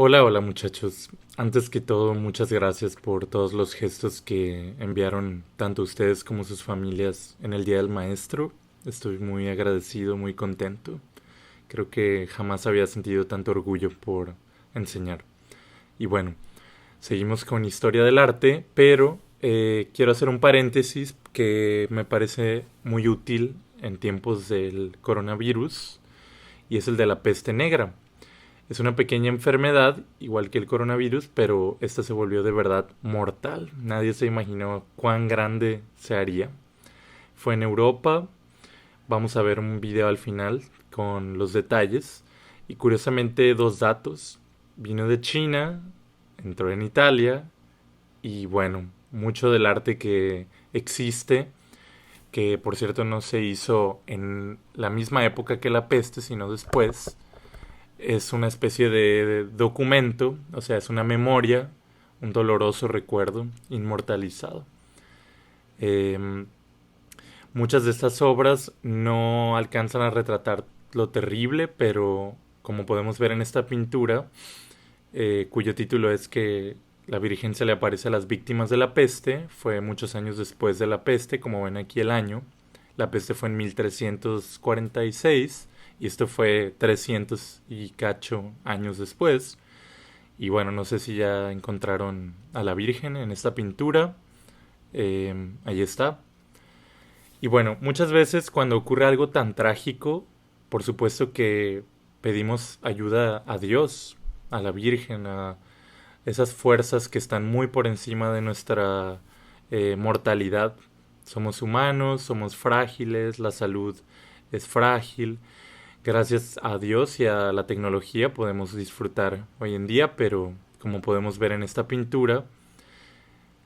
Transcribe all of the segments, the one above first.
Hola, hola muchachos. Antes que todo, muchas gracias por todos los gestos que enviaron tanto ustedes como sus familias en el Día del Maestro. Estoy muy agradecido, muy contento. Creo que jamás había sentido tanto orgullo por enseñar. Y bueno, seguimos con historia del arte, pero quiero hacer un paréntesis que me parece muy útil en tiempos del coronavirus y es el de la peste negra. Es una pequeña enfermedad, igual que el coronavirus, pero esta se volvió de verdad mortal. Nadie se imaginó cuán grande se haría. Fue en Europa, vamos a ver un video al final con los detalles. Y curiosamente dos datos. Vino de China, entró en Italia y bueno, mucho del arte que existe, que por cierto no se hizo en la misma época que la peste, sino después, es una especie de documento, o sea, es una memoria, un doloroso recuerdo inmortalizado. Eh, Muchas de estas obras no alcanzan a retratar lo terrible, pero como podemos ver en esta pintura, cuyo título es que la Virgen se le aparece a las víctimas de la peste, fue muchos años después de la peste, como ven aquí el año. La peste fue en 1346 y esto fue 300 y cacho años después. Y bueno, no sé si ya encontraron a la Virgen en esta pintura. Ahí está. Y bueno, muchas veces cuando ocurre algo tan trágico, por supuesto que pedimos ayuda a Dios, a la Virgen, a esas fuerzas que están muy por encima de nuestra mortalidad. Somos humanos, somos frágiles, la salud es frágil. Gracias a Dios y a la tecnología podemos disfrutar hoy en día, pero como podemos ver en esta pintura,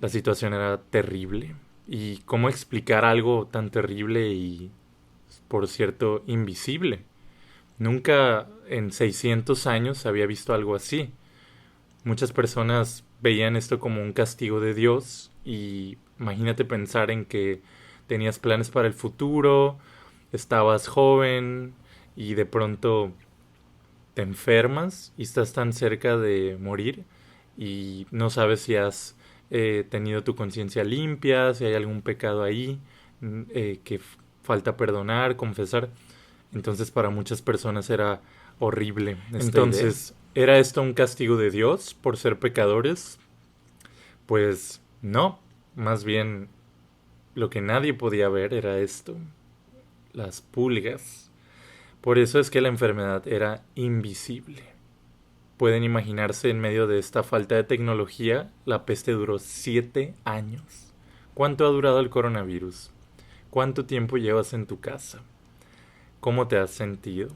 la situación era terrible. ¿Y cómo explicar algo tan terrible y, por cierto, invisible? Nunca en 600 años había visto algo así. Muchas personas veían esto como un castigo de Dios y imagínate pensar en que tenías planes para el futuro, estabas joven y de pronto te enfermas y estás tan cerca de morir y no sabes si has tenido tu conciencia limpia, si hay algún pecado ahí que falta perdonar, confesar. Entonces para muchas personas era horrible esta idea. Entonces, ¿era esto un castigo de Dios por ser pecadores? Pues no, más bien lo que nadie podía ver era esto, las pulgas. Por eso es que la enfermedad era invisible. Pueden imaginarse en medio de esta falta de tecnología, la peste duró 7 años. ¿Cuánto ha durado el coronavirus? ¿Cuánto tiempo llevas en tu casa? ¿Cómo te has sentido?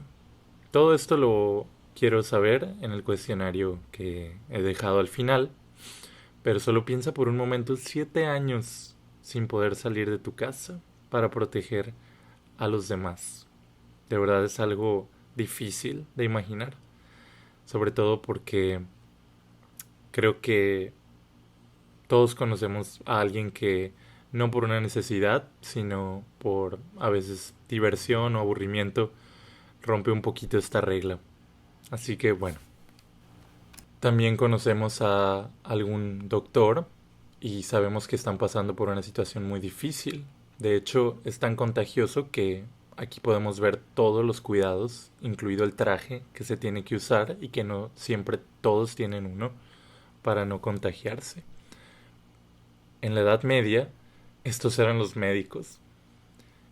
Todo esto lo quiero saber en el cuestionario que he dejado al final, pero solo piensa por un momento 7 años sin poder salir de tu casa para proteger a los demás. De verdad es algo difícil de imaginar, sobre todo porque creo que todos conocemos a alguien que no por una necesidad, sino por a veces diversión o aburrimiento, rompe un poquito esta regla. Así que bueno, también conocemos a algún doctor y sabemos que están pasando por una situación muy difícil. De hecho, es tan contagioso que aquí podemos ver todos los cuidados, incluido el traje que se tiene que usar y que no siempre todos tienen uno para no contagiarse. En la Edad Media, estos eran los médicos.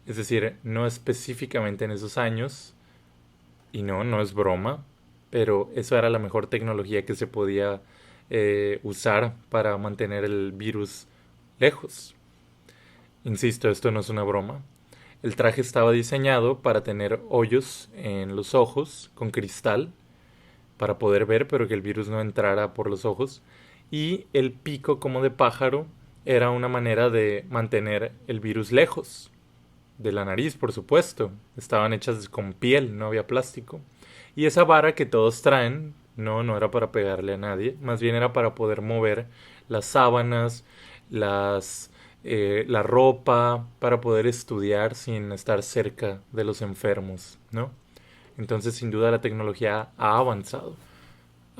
Es decir, no específicamente en esos años, y no, no es broma, pero eso era la mejor tecnología que se podía usar para mantener el virus lejos. Insisto, esto no es una broma. El traje estaba diseñado para tener hoyos en los ojos con cristal para poder ver, pero que el virus no entrara por los ojos. Y el pico como de pájaro era una manera de mantener el virus lejos de la nariz, por supuesto. Estaban hechas con piel, no había plástico. Y esa vara que todos traen, no era para pegarle a nadie, más bien era para poder mover las sábanas, la ropa, para poder estudiar sin estar cerca de los enfermos, ¿no? Entonces, sin duda, la tecnología ha avanzado.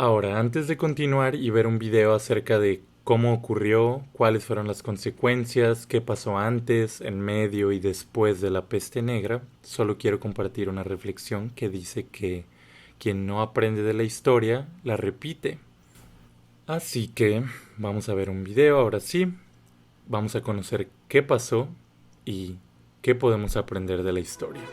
Ahora, antes de continuar y ver un video acerca de cómo ocurrió, cuáles fueron las consecuencias, qué pasó antes, en medio y después de la peste negra, solo quiero compartir una reflexión que dice que quien no aprende de la historia, la repite. Así que vamos a ver un video ahora sí, vamos a conocer qué pasó y qué podemos aprender de la historia.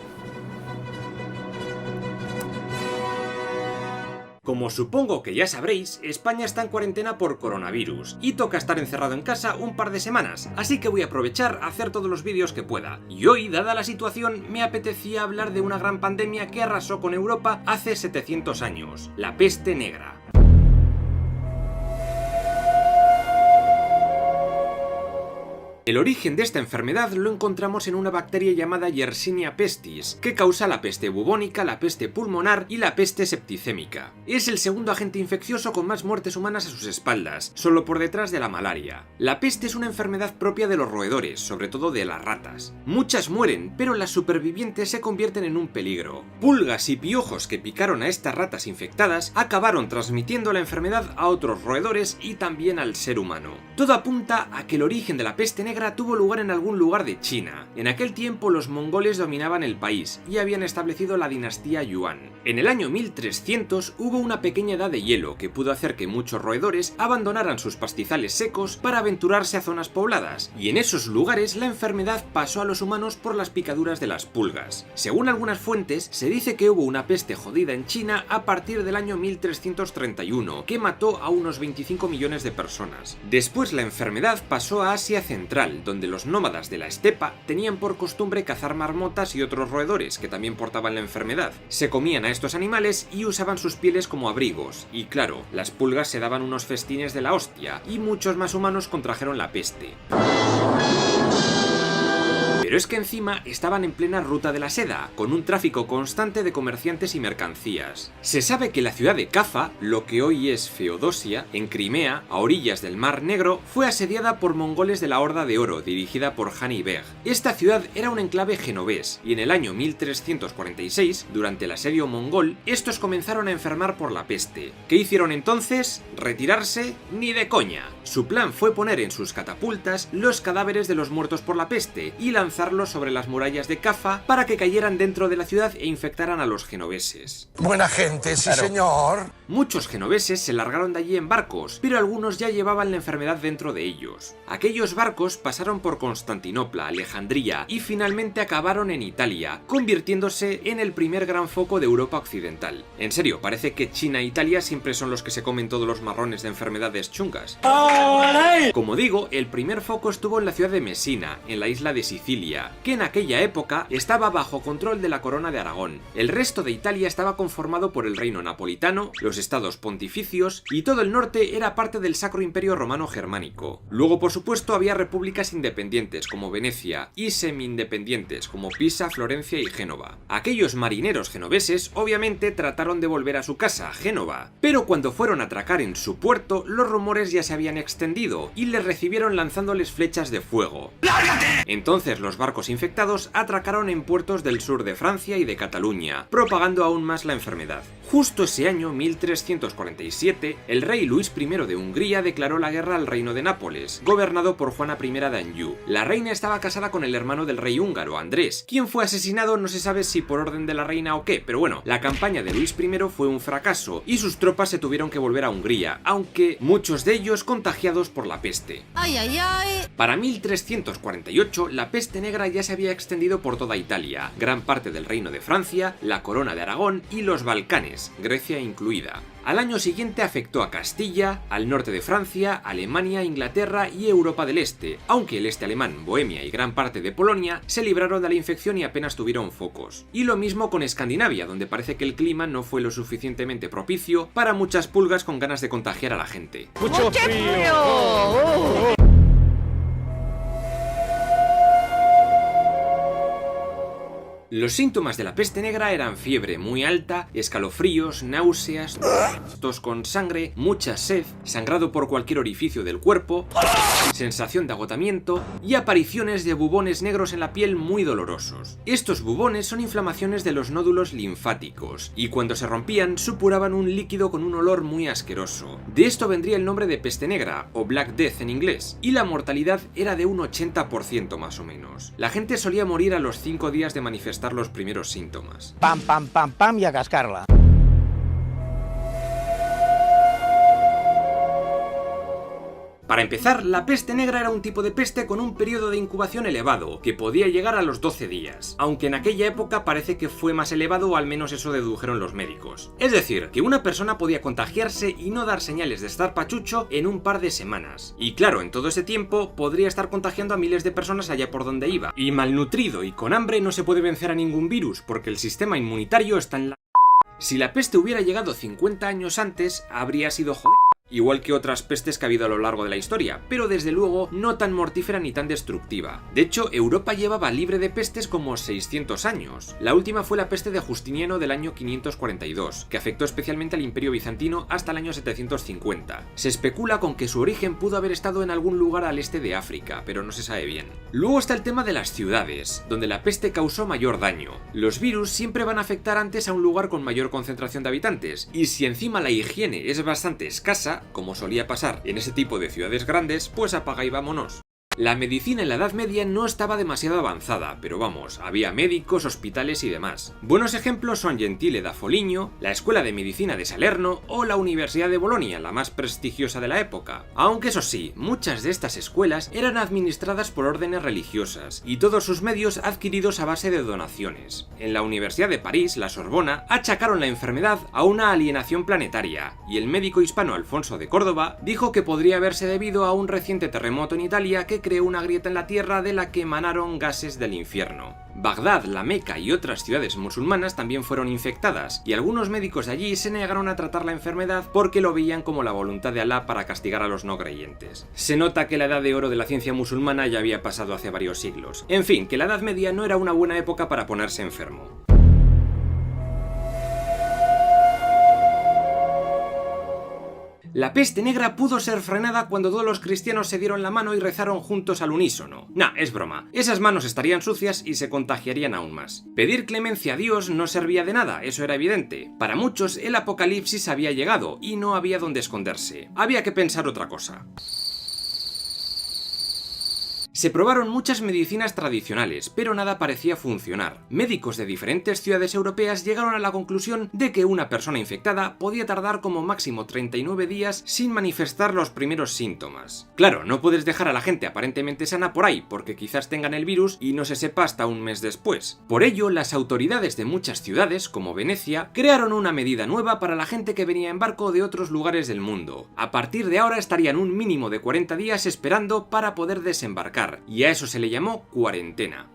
Como supongo que ya sabréis, España está en cuarentena por coronavirus y toca estar encerrado en casa un par de semanas, así que voy a aprovechar a hacer todos los vídeos que pueda. Y hoy, dada la situación, me apetecía hablar de una gran pandemia que arrasó con Europa hace 700 años, la peste negra. El origen de esta enfermedad lo encontramos en una bacteria llamada Yersinia pestis, que causa la peste bubónica, la peste pulmonar y la peste septicémica. Es el segundo agente infeccioso con más muertes humanas a sus espaldas, solo por detrás de la malaria. La peste es una enfermedad propia de los roedores, sobre todo de las ratas. Muchas mueren, pero las supervivientes se convierten en un peligro. Pulgas y piojos que picaron a estas ratas infectadas acabaron transmitiendo la enfermedad a otros roedores y también al ser humano. Todo apunta a que el origen de la peste negra tuvo lugar en algún lugar de China. En aquel tiempo los mongoles dominaban el país y habían establecido la dinastía Yuan. En el año 1300 hubo una pequeña edad de hielo que pudo hacer que muchos roedores abandonaran sus pastizales secos para aventurarse a zonas pobladas, y en esos lugares la enfermedad pasó a los humanos por las picaduras de las pulgas. Según algunas fuentes, se dice que hubo una peste jodida en China a partir del año 1331, que mató a unos 25 millones de personas. Después la enfermedad pasó a Asia Central, donde los nómadas de la estepa tenían por costumbre cazar marmotas y otros roedores que también portaban la enfermedad. Se comían a estos animales y usaban sus pieles como abrigos, y claro, las pulgas se daban unos festines de la hostia, y muchos más humanos contrajeron la peste. Pero es que encima estaban en plena ruta de la seda, con un tráfico constante de comerciantes y mercancías. Se sabe que la ciudad de Cafa, lo que hoy es Feodosia, en Crimea, a orillas del Mar Negro, fue asediada por mongoles de la Horda de Oro, dirigida por Hani Beg. Esta ciudad era un enclave genovés, y en el año 1346, durante el asedio mongol, estos comenzaron a enfermar por la peste. ¿Qué hicieron entonces? ¿Retirarse? ¡Ni de coña! Su plan fue poner en sus catapultas los cadáveres de los muertos por la peste y lanzarlos sobre las murallas de Cafa para que cayeran dentro de la ciudad e infectaran a los genoveses. Buena gente, sí, claro. Señor. Muchos genoveses se largaron de allí en barcos, pero algunos ya llevaban la enfermedad dentro de ellos. Aquellos barcos pasaron por Constantinopla, Alejandría y finalmente acabaron en Italia, convirtiéndose en el primer gran foco de Europa occidental. En serio, parece que China e Italia siempre son los que se comen todos los marrones de enfermedades chungas. Como digo, el primer foco estuvo en la ciudad de Mesina, en la isla de Sicilia, que en aquella época estaba bajo control de la corona de Aragón. El resto de Italia estaba conformado por el reino napolitano, los estados pontificios, y todo el norte era parte del Sacro Imperio Romano Germánico. Luego, por supuesto, había repúblicas independientes como Venecia y semi-independientes como Pisa, Florencia y Génova. Aquellos marineros genoveses obviamente trataron de volver a su casa, Génova, pero cuando fueron a atracar en su puerto, los rumores ya se habían extendido y les recibieron lanzándoles flechas de fuego. ¡Lárgate! Entonces los barcos infectados atracaron en puertos del sur de Francia y de Cataluña, propagando aún más la enfermedad. Justo ese año, 1347, el rey Luis I de Hungría declaró la guerra al reino de Nápoles, gobernado por Juana I de Anjou. La reina estaba casada con el hermano del rey húngaro, Andrés, quien fue asesinado no se sabe si por orden de la reina o qué, pero bueno, la campaña de Luis I fue un fracaso y sus tropas se tuvieron que volver a Hungría, aunque muchos de ellos contagiados por la peste. ¡Ay, ay, ay! Para 1348, la peste negra ya se había extendido por toda Italia, gran parte del reino de Francia, la corona de Aragón y los Balcanes, Grecia incluida. Al año siguiente afectó a Castilla, al norte de Francia, Alemania, Inglaterra y Europa del Este, aunque el este alemán, Bohemia y gran parte de Polonia se libraron de la infección y apenas tuvieron focos. Y lo mismo con Escandinavia, donde parece que el clima no fue lo suficientemente propicio para muchas pulgas con ganas de contagiar a la gente. ¡Mucho frío! Los síntomas de la peste negra eran fiebre muy alta, escalofríos, náuseas, tos con sangre, mucha sed, sangrado por cualquier orificio del cuerpo, sensación de agotamiento y apariciones de bubones negros en la piel muy dolorosos. Estos bubones son inflamaciones de los nódulos linfáticos y cuando se rompían supuraban un líquido con un olor muy asqueroso. De esto vendría el nombre de peste negra o Black Death en inglés, y la mortalidad era de un 80% más o menos. La gente solía morir a los 5 días de manifestar los primeros síntomas. Pam, pam, pam, pam y a cascarla. Para empezar, la peste negra era un tipo de peste con un periodo de incubación elevado, que podía llegar a los 12 días, aunque en aquella época parece que fue más elevado o al menos eso dedujeron los médicos. Es decir, que una persona podía contagiarse y no dar señales de estar pachucho en un par de semanas. Y claro, en todo ese tiempo podría estar contagiando a miles de personas allá por donde iba. Y malnutrido y con hambre no se puede vencer a ningún virus, porque el sistema inmunitario está en la... Si la peste hubiera llegado 50 años antes, habría sido jodido. Igual que otras pestes que ha habido a lo largo de la historia, pero desde luego no tan mortífera ni tan destructiva. De hecho, Europa llevaba libre de pestes como 600 años. La última fue la peste de Justiniano del año 542, que afectó especialmente al Imperio Bizantino hasta el año 750. Se especula con que su origen pudo haber estado en algún lugar al este de África, pero no se sabe bien. Luego está el tema de las ciudades, donde la peste causó mayor daño. Los virus siempre van a afectar antes a un lugar con mayor concentración de habitantes, y si encima la higiene es bastante escasa, como solía pasar en ese tipo de ciudades grandes, pues apaga y vámonos. La medicina en la Edad Media no estaba demasiado avanzada, pero vamos, había médicos, hospitales y demás. Buenos ejemplos son Gentile da Foligno, la Escuela de Medicina de Salerno o la Universidad de Bolonia, la más prestigiosa de la época. Aunque eso sí, muchas de estas escuelas eran administradas por órdenes religiosas y todos sus medios adquiridos a base de donaciones. En la Universidad de París, la Sorbona, achacaron la enfermedad a una alienación planetaria, y el médico hispano Alfonso de Córdoba dijo que podría haberse debido a un reciente terremoto en Italia que creó una grieta en la tierra de la que emanaron gases del infierno. Bagdad, la Meca y otras ciudades musulmanas también fueron infectadas, y algunos médicos de allí se negaron a tratar la enfermedad porque lo veían como la voluntad de Alá para castigar a los no creyentes. Se nota que la edad de oro de la ciencia musulmana ya había pasado hace varios siglos. En fin, que la Edad Media no era una buena época para ponerse enfermo. La peste negra pudo ser frenada cuando todos los cristianos se dieron la mano y rezaron juntos al unísono. Nah, es broma. Esas manos estarían sucias y se contagiarían aún más. Pedir clemencia a Dios no servía de nada, eso era evidente. Para muchos, el apocalipsis había llegado y no había dónde esconderse. Había que pensar otra cosa. Se probaron muchas medicinas tradicionales, pero nada parecía funcionar. Médicos de diferentes ciudades europeas llegaron a la conclusión de que una persona infectada podía tardar como máximo 39 días sin manifestar los primeros síntomas. Claro, no puedes dejar a la gente aparentemente sana por ahí, porque quizás tengan el virus y no se sepa hasta un mes después. Por ello, las autoridades de muchas ciudades, como Venecia, crearon una medida nueva para la gente que venía en barco de otros lugares del mundo. A partir de ahora estarían un mínimo de 40 días esperando para poder desembarcar, y a eso se le llamó cuarentena.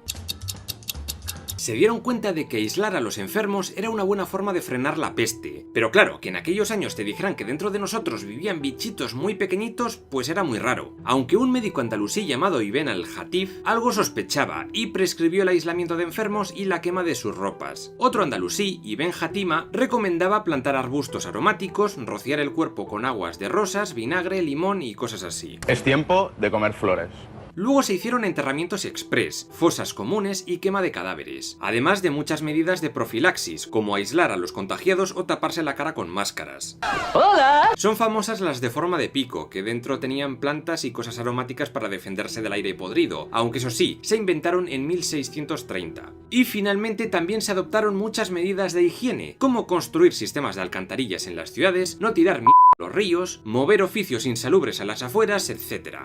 Se dieron cuenta de que aislar a los enfermos era una buena forma de frenar la peste. Pero claro, que en aquellos años te dijeran que dentro de nosotros vivían bichitos muy pequeñitos, pues era muy raro. Aunque un médico andalusí llamado Ibn al-Hatif algo sospechaba y prescribió el aislamiento de enfermos y la quema de sus ropas. Otro andalusí, Ibn Hatima, recomendaba plantar arbustos aromáticos, rociar el cuerpo con aguas de rosas, vinagre, limón y cosas así. Es tiempo de comer flores. Luego se hicieron enterramientos express, fosas comunes y quema de cadáveres, además de muchas medidas de profilaxis, como aislar a los contagiados o taparse la cara con máscaras. ¡Hola! Son famosas las de forma de pico, que dentro tenían plantas y cosas aromáticas para defenderse del aire podrido, aunque eso sí, se inventaron en 1630. Y finalmente también se adoptaron muchas medidas de higiene, como construir sistemas de alcantarillas en las ciudades, no tirar mierda a los ríos, mover oficios insalubres a las afueras, etc.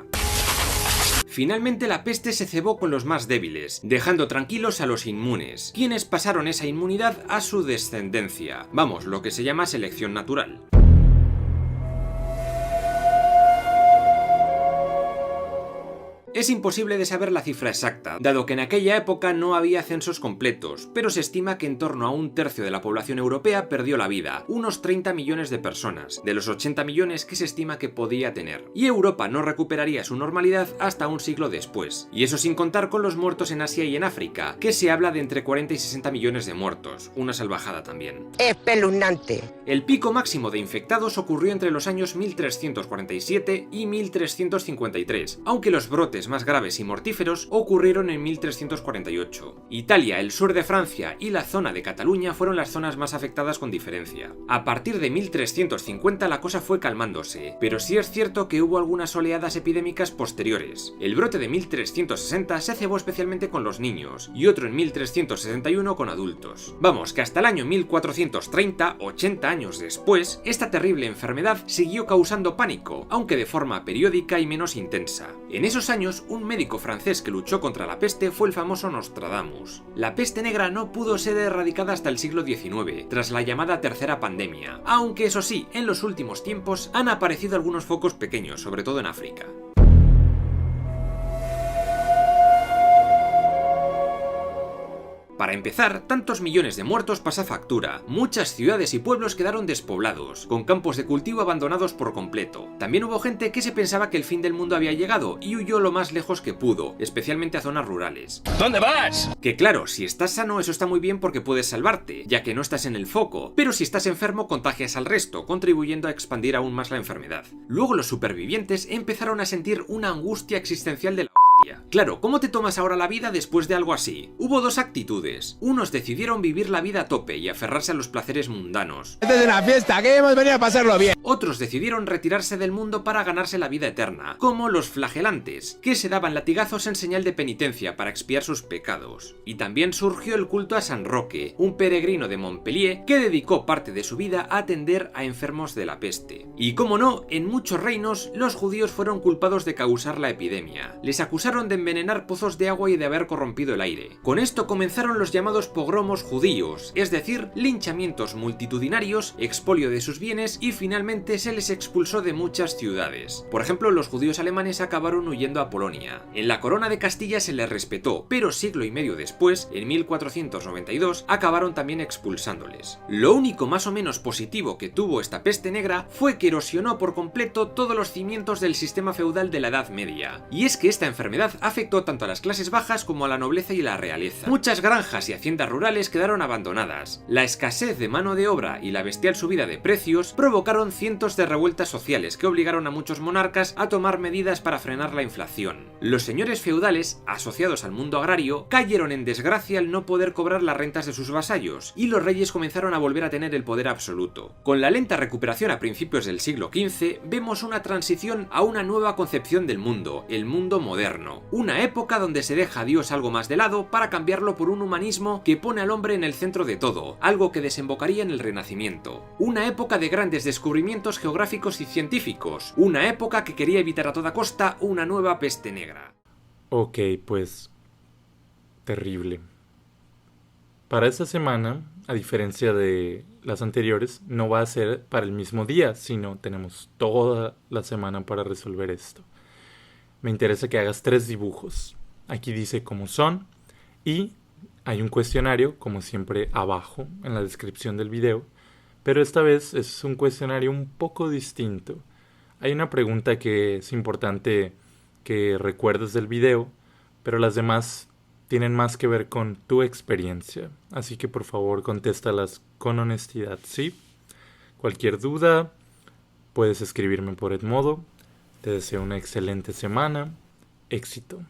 Finalmente la peste se cebó con los más débiles, dejando tranquilos a los inmunes, quienes pasaron esa inmunidad a su descendencia. Vamos, lo que se llama selección natural. Es imposible de saber la cifra exacta, dado que en aquella época no había censos completos, pero se estima que en torno a un tercio de la población europea perdió la vida, unos 30 millones de personas, de los 80 millones que se estima que podía tener. Y Europa no recuperaría su normalidad hasta un siglo después. Y eso sin contar con los muertos en Asia y en África, que se habla de entre 40 y 60 millones de muertos, una salvajada también. Espeluznante. El pico máximo de infectados ocurrió entre los años 1347 y 1353, aunque los brotes más graves y mortíferos ocurrieron en 1348. Italia, el sur de Francia y la zona de Cataluña fueron las zonas más afectadas con diferencia. A partir de 1350 la cosa fue calmándose, pero sí es cierto que hubo algunas oleadas epidémicas posteriores. El brote de 1360 se cebó especialmente con los niños, y otro en 1361 con adultos. Vamos, que hasta el año 1430, 80 años después, esta terrible enfermedad siguió causando pánico, aunque de forma periódica y menos intensa. En esos años, un médico francés que luchó contra la peste fue el famoso Nostradamus. La peste negra no pudo ser erradicada hasta el siglo XIX, tras la llamada tercera pandemia, aunque eso sí, en los últimos tiempos han aparecido algunos focos pequeños, sobre todo en África. Para empezar, tantos millones de muertos pasa factura. Muchas ciudades y pueblos quedaron despoblados, con campos de cultivo abandonados por completo. También hubo gente que se pensaba que el fin del mundo había llegado y huyó lo más lejos que pudo, especialmente a zonas rurales. ¿Dónde vas? Que claro, si estás sano eso está muy bien porque puedes salvarte, ya que no estás en el foco, pero si estás enfermo contagias al resto, contribuyendo a expandir aún más la enfermedad. Luego los supervivientes empezaron a sentir una angustia existencial de la hostia. Claro, ¿cómo te tomas ahora la vida después de algo así? Hubo dos actitudes. Unos decidieron vivir la vida a tope y aferrarse a los placeres mundanos. Esta es una fiesta, que hemos venido a pasarlo bien. Otros decidieron retirarse del mundo para ganarse la vida eterna, como los flagelantes, que se daban latigazos en señal de penitencia para expiar sus pecados. Y también surgió el culto a San Roque, un peregrino de Montpellier que dedicó parte de su vida a atender a enfermos de la peste. Y como no, en muchos reinos los judíos fueron culpados de causar la epidemia. Les acusaron de envenenar pozos de agua y de haber corrompido el aire. Con esto comenzaron los llamados pogromos judíos, es decir, linchamientos multitudinarios, expolio de sus bienes y finalmente se les expulsó de muchas ciudades. Por ejemplo, los judíos alemanes acabaron huyendo a Polonia. En la corona de Castilla se les respetó, pero siglo y medio después, en 1492, acabaron también expulsándoles. Lo único más o menos positivo que tuvo esta peste negra fue que erosionó por completo todos los cimientos del sistema feudal de la Edad Media. Y es que esta enfermedad afectó tanto a las clases bajas como a la nobleza y la realeza. Muchas granjas y haciendas rurales quedaron abandonadas. La escasez de mano de obra y la bestial subida de precios provocaron cientos de revueltas sociales que obligaron a muchos monarcas a tomar medidas para frenar la inflación. Los señores feudales, asociados al mundo agrario, cayeron en desgracia al no poder cobrar las rentas de sus vasallos, y los reyes comenzaron a volver a tener el poder absoluto. Con la lenta recuperación a principios del siglo XV, vemos una transición a una nueva concepción del mundo, el mundo moderno. Una época donde se deja a Dios algo más de lado para cambiarlo por un humanismo que pone al hombre en el centro de todo, algo que desembocaría en el Renacimiento. Una época de grandes descubrimientos geográficos y científicos, una época que quería evitar a toda costa una nueva peste negra. Ok, pues terrible. Para esta semana, a diferencia de las anteriores, no va a ser para el mismo día, sino tenemos toda la semana para resolver esto. Me interesa que hagas 3 dibujos. Aquí dice cómo son y hay un cuestionario, como siempre, abajo en la descripción del video, pero esta vez es un cuestionario un poco distinto. Hay una pregunta que es importante que recuerdes del video, pero las demás tienen más que ver con tu experiencia, así que por favor contéstalas con honestidad, ¿sí? Cualquier duda, puedes escribirme por Edmodo. Te deseo una excelente semana. Éxito.